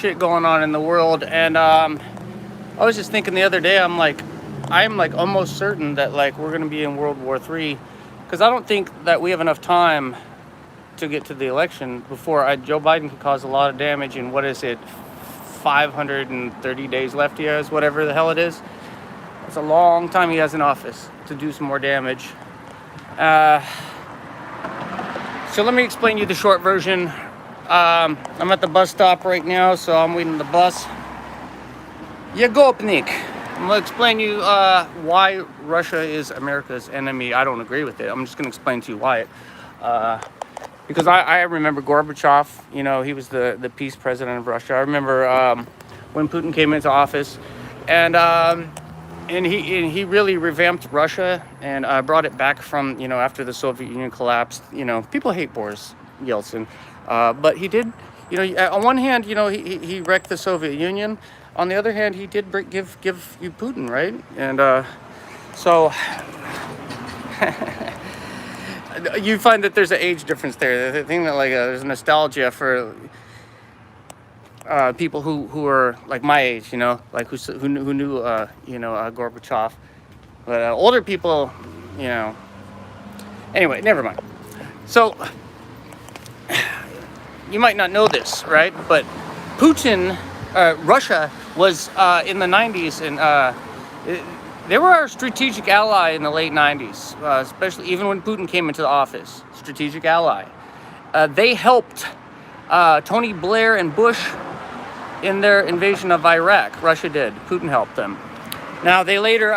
shit going on in the world, and I was just thinking the other day, I'm like almost certain that like we're gonna be in World War III, because I don't think that we have enough time to get to the election before Joe Biden could cause a lot of damage in, what is it, 530 days left he has, whatever the hell it is. It's a long time he has in office to do some more damage. So let me explain you the short version. I'm at the bus stop right now, so I'm waiting the bus. Yagopnik. I'm going to explain you why Russia is America's enemy. I don't agree with it. I'm just going to explain to you why. Because I remember Gorbachev, you know, he was the peace president of Russia. I remember when Putin came into office, and he really revamped Russia and brought it back from, you know, after the Soviet Union collapsed. You know, people hate Boris Yeltsin. But he did, you know, on one hand, you know, he wrecked the Soviet Union. On the other hand, he did give you Putin, right? And so you find that there's an age difference there. The thing that like there's nostalgia for people who are like my age, you know, like who knew Gorbachev, but older people, you know. Anyway, never mind. So. You might not know this, right? But Putin, Russia was in the 90s, and they were our strategic ally in the late 90s, especially even when Putin came into the office. Strategic ally. They helped Tony Blair and Bush in their invasion of Iraq. Russia did. Putin helped them. Now, they later,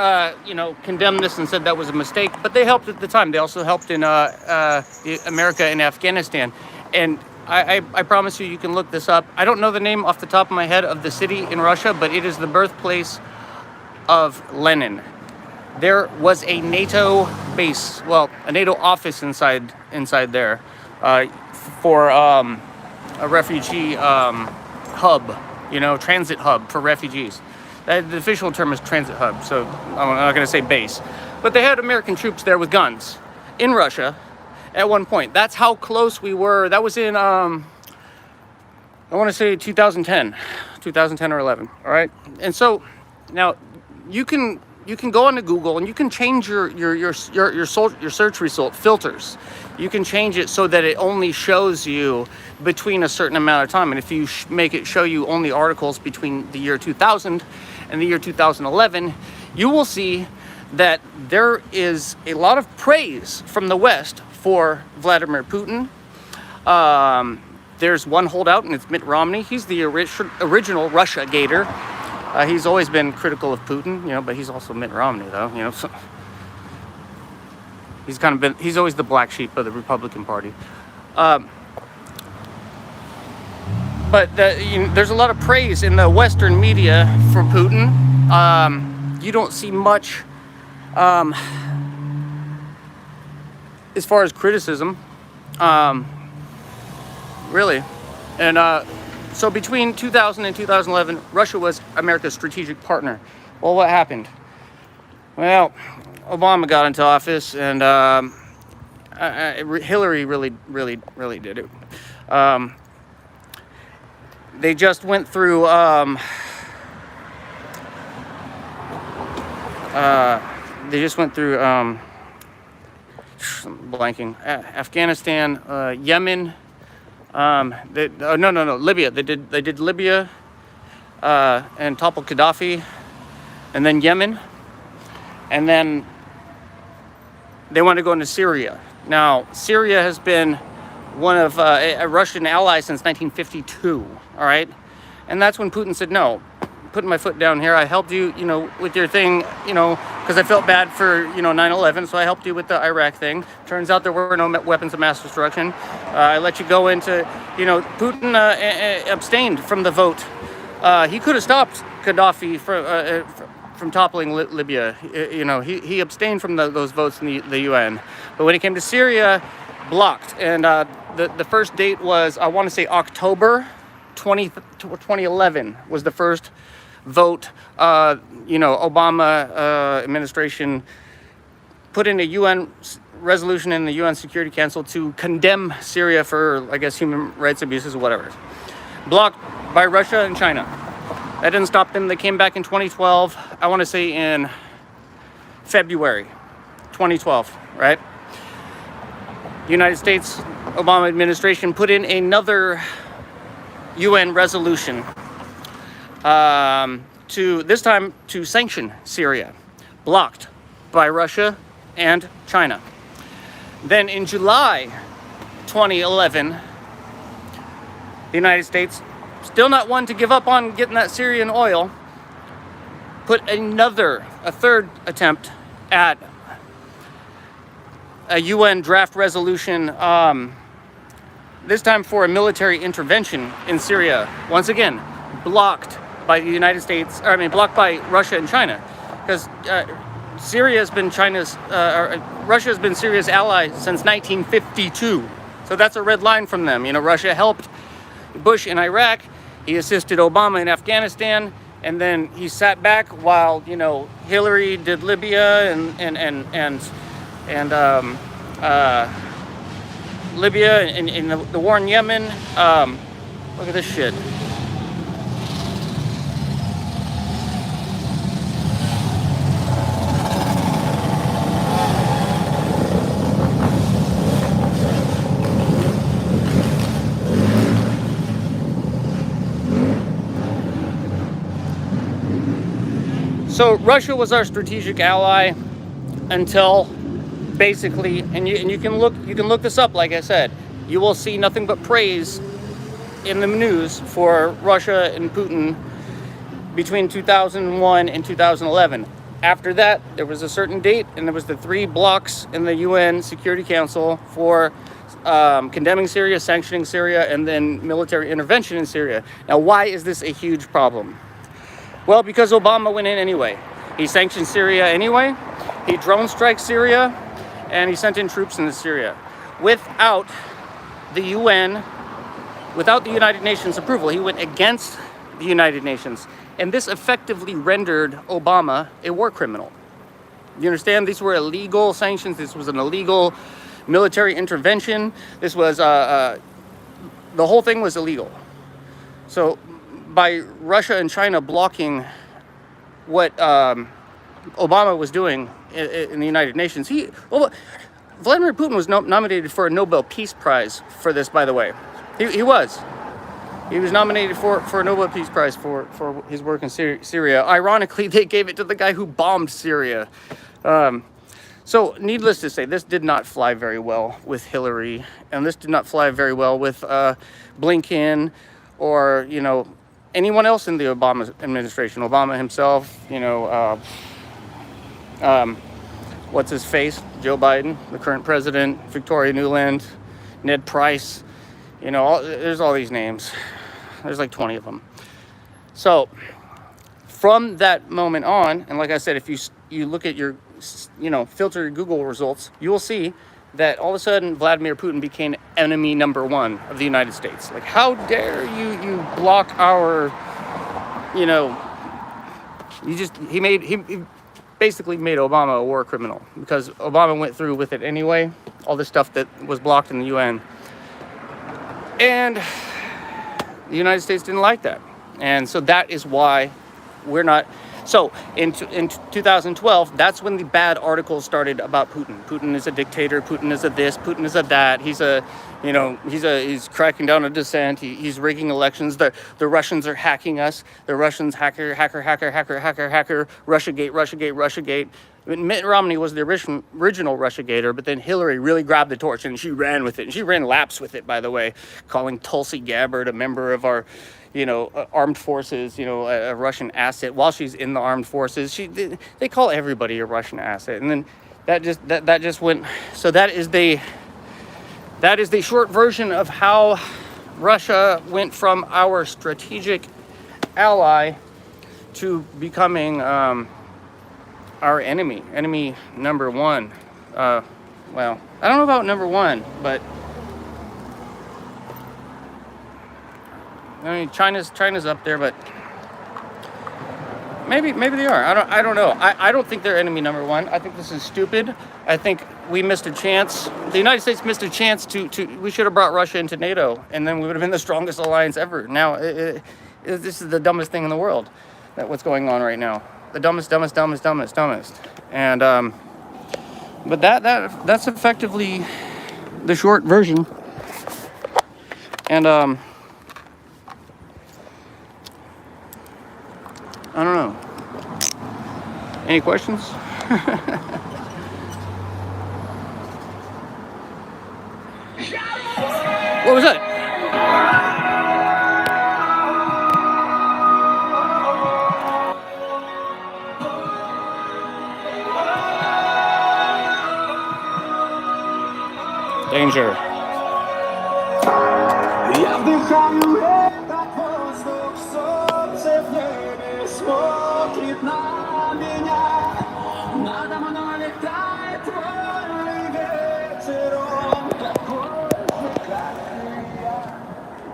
condemned this and said that was a mistake, but they helped at the time. They also helped in America in Afghanistan. And I promise you can look this up. I don't know the name off the top of my head of the city in Russia, but it is the birthplace of Lenin. There was a NATO base, well, a NATO office inside there for a refugee hub, you know, transit hub for refugees. The official term is transit hub, so I'm not going to say base. But they had American troops there with guns in Russia. At one point, that's how close we were. That was in, I want to say 2010 or 11. All right, and so now you can go onto Google and you can change your search result filters. You can change it so that it only shows you between a certain amount of time. And if you make it show you only articles between the year 2000 and the year 2011, you will see that there is a lot of praise from the West for Vladimir Putin. There's one holdout, and it's Mitt Romney. He's the original Russia-gator. He's always been critical of Putin, you know, but he's also Mitt Romney, though, you know. So he's always the black sheep of the Republican Party. But there's a lot of praise in the Western media for Putin. You don't see much as far as criticism, really. And so between 2000 and 2011, Russia was America's strategic partner. Well, what happened? Well, Obama got into office, and Hillary really did it. They just went through Afghanistan, Yemen, Libya. They did Libya and toppled Gaddafi, and then Yemen, and then they want to go into Syria. Now, Syria has been one of a Russian ally since 1952. All right, and that's when Putin said no. Putting my foot down here. I helped you, you know, with your thing, you know, because I felt bad for, 9/11, so I helped you with the Iraq thing. Turns out there were no weapons of mass destruction. I let you go into, Putin abstained from the vote. He could have stopped Gaddafi from toppling Libya. He abstained from those votes in the UN. But when it came to Syria, blocked. And the first date was, I want to say October 2011 was the first vote. Obama administration put in a UN resolution in the UN Security Council to condemn Syria for, I guess, human rights abuses or whatever. blocked by Russia and China. That didn't stop them. They came back in 2012. I want to say in February 2012, right? The United States Obama administration put in another UN resolution to this time to sanction Syria, blocked by Russia and China. Then in July 2011, the United States, still not one to give up on getting that Syrian oil, put a third attempt at a UN draft resolution, this time for a military intervention in Syria. Once again, blocked by the United States, blocked by Russia and China, because Syria has been Russia has been Syria's ally since 1952. So that's a red line from them. Russia helped Bush in Iraq. He assisted Obama in Afghanistan, and then he sat back while Hillary did Libya and Libya and the war in Yemen. Look at this shit. So Russia was our strategic ally until basically, and you can look this up. Like I said, you will see nothing but praise in the news for Russia and Putin between 2001 and 2011. After that, there was a certain date, and there was the 3 blocks in the UN Security Council for condemning Syria, sanctioning Syria, and then military intervention in Syria. Now, why is this a huge problem? Well, because Obama went in anyway. He sanctioned Syria anyway. He drone striked Syria, and he sent in troops into Syria without the UN, without the United Nations approval. He went against the United Nations, and this effectively rendered Obama a war criminal. You understand? These were illegal sanctions. This was an illegal military intervention. This was the whole thing was illegal. So by Russia and China blocking what Obama was doing in the United Nations, Vladimir Putin was nominated for a Nobel Peace Prize for this, by the way. He was nominated for a Nobel Peace Prize for his work in Syria. Ironically, they gave it to the guy who bombed Syria. So needless to say, this did not fly very well with Hillary, and this did not fly very well with Blinken or, anyone else in the Obama administration. Obama himself, what's his face? Joe Biden, the current president, Victoria Nuland, Ned Price, there's all these names. There's like 20 of them. So from that moment on, and like I said, if you look at your, filter your Google results, you will see that all of a sudden Vladimir Putin became enemy number 1 of the United States. Like, how dare you block our, he basically made Obama a war criminal, because Obama went through with it anyway, all the stuff that was blocked in the UN. And the United States didn't like that. And so that is why we're not. So in 2012, that's when the bad articles started about Putin. Putin is a dictator. Putin is a this. Putin is a that. He's cracking down on dissent. He's rigging elections. The Russians are hacking us. The Russians hacker. Russiagate. Mitt Romney was the original Russiagator, but then Hillary really grabbed the torch and she ran with it. And she ran laps with it, by the way, calling Tulsi Gabbard a member of our, armed forces, a Russian asset while she's in the armed forces. They call everybody a Russian asset. And then that just went. So that is the short version of how Russia went from our strategic ally to becoming our enemy number 1. Well, I don't know about number 1, but China's up there, but maybe they are. I don't know. I don't think they're enemy number 1. I think this is stupid. I think we missed a chance. The United States missed a chance to we should have brought Russia into NATO, and then we would have been the strongest alliance ever. Now, this is the dumbest thing in the world, what's going on right now. The dumbest. And, but that's effectively the short version. And, I don't know. Any questions? What was that? Danger. Я вдыхаю этот воздух, солнце в небе смотрит на меня. Надо мной летает вольный ветер, он такой же, как и я.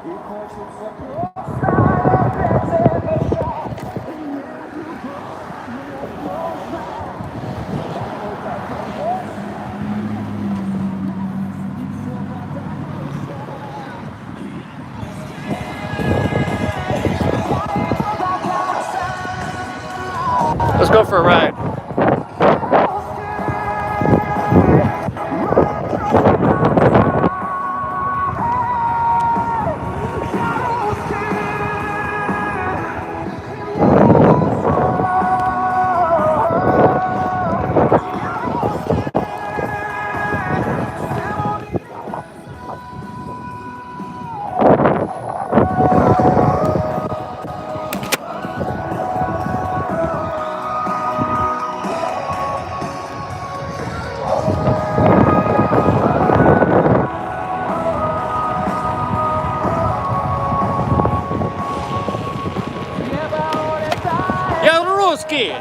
И хочется просто опять дышать. Let's go for a ride. Я русский!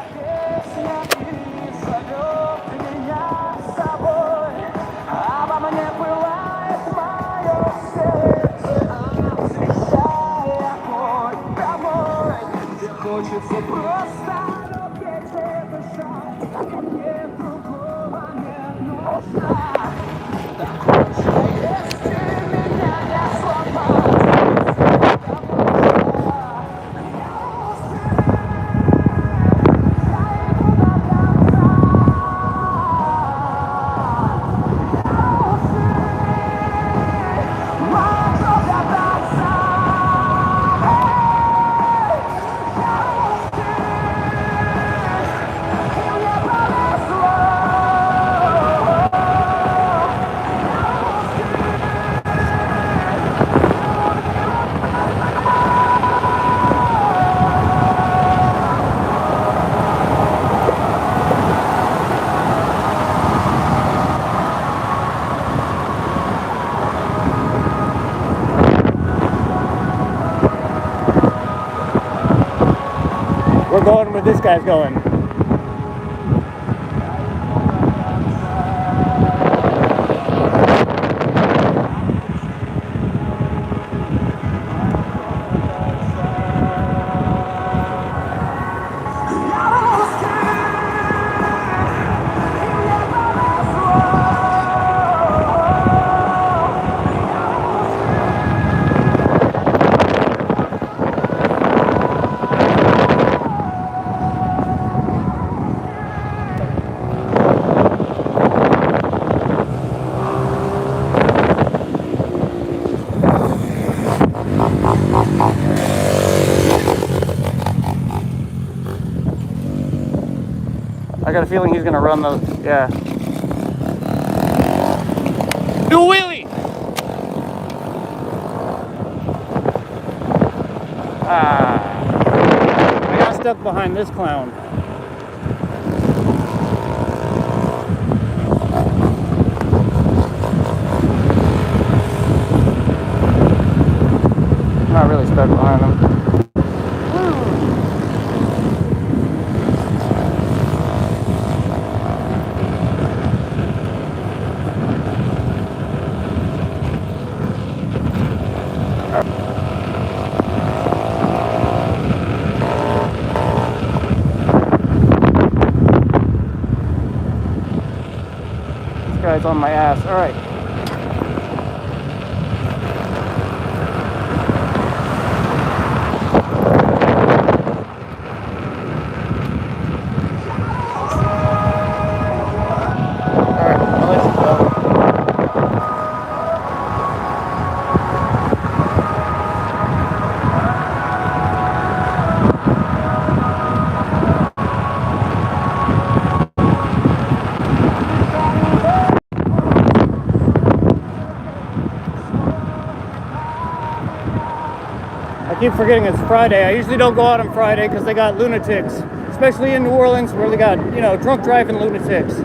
Хочется просто опять дышать. Нет другого, нет нужда. Так лучше, если меня не сломать. We're going where this guy's going. I got a feeling he's gonna run those. Yeah. Do a wheelie! I got stuck behind this clown. I'm not really stuck behind him. guy's on my ass. All right. All right, I'll let you go. I keep forgetting it's Friday. I usually don't go out on Friday because they got lunatics, especially in New Orleans where they got, you know, drunk driving lunatics.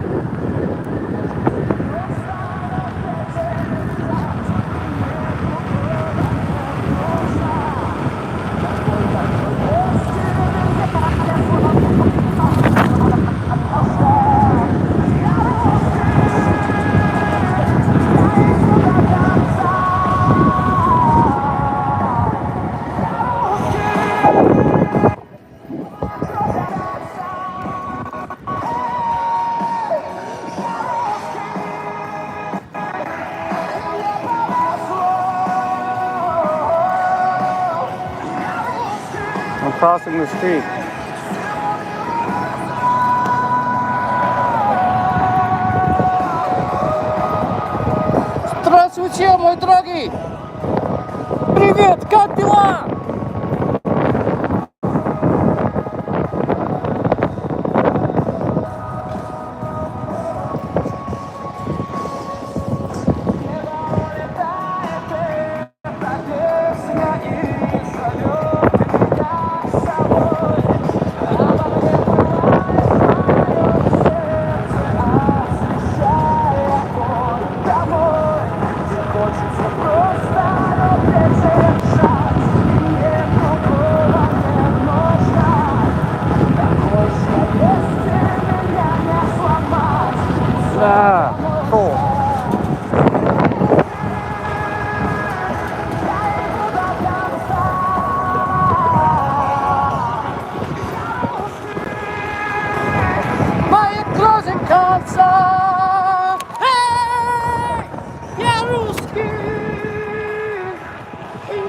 I'm crossing the street. Здравствуйте, мой дорогой! Привет, как дела? Ah, cool. My closing concert. Hey, я русский,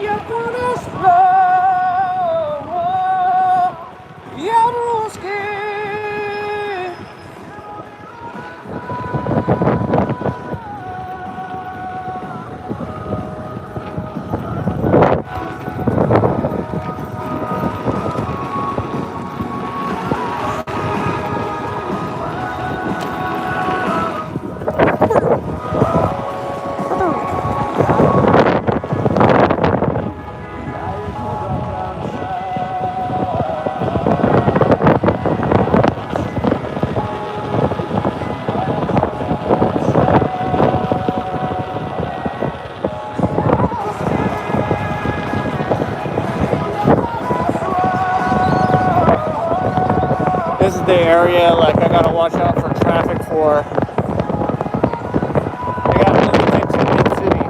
я буду снова. Я русский. This is the area like I gotta watch out for traffic for. I gotta move into the city.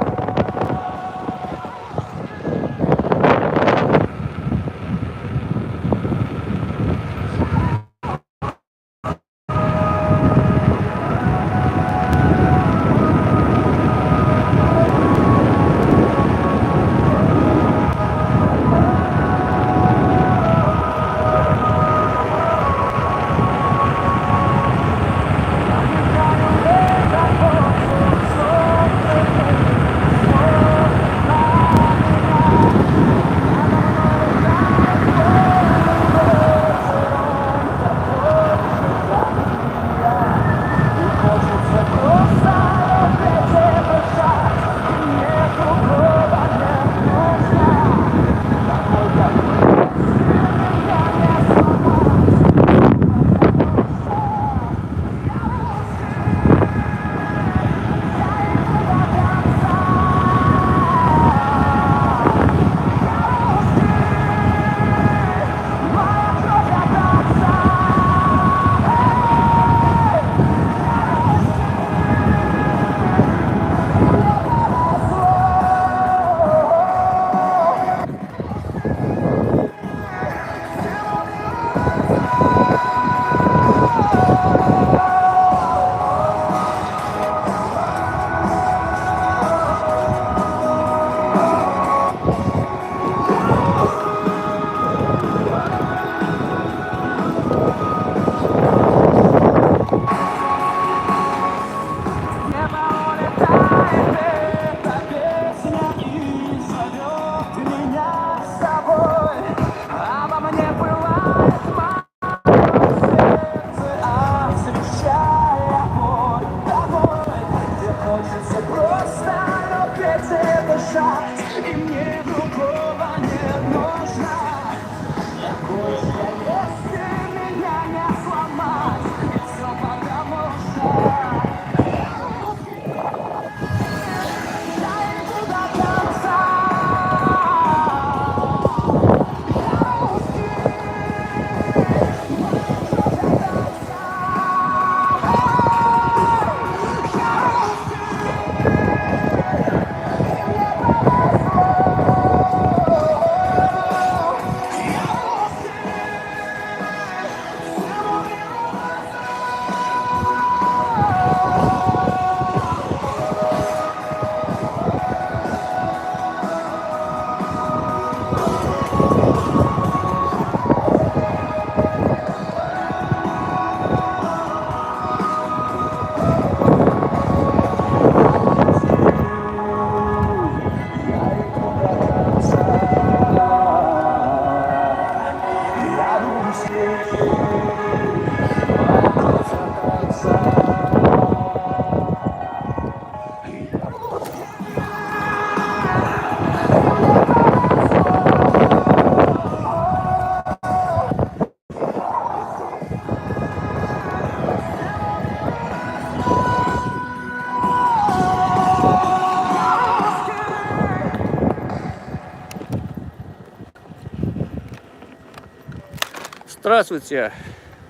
Здравствуйте.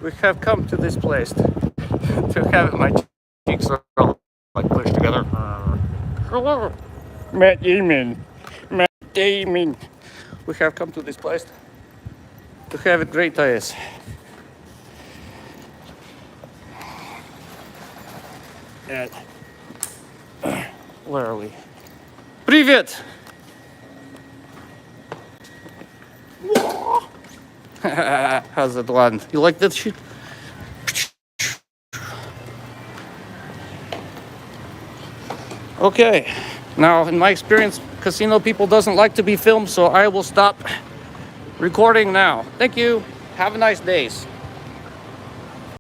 We have come to this place to have my cheeks are all like pushed together. Hello, Matt Damon. Matt Damon. We have come to this place to have it great days. And where are we? Привет! How's that one? You like that shit? Okay. Now, in my experience, casino people doesn't like to be filmed, so I will stop recording now. Thank you. Have a nice days.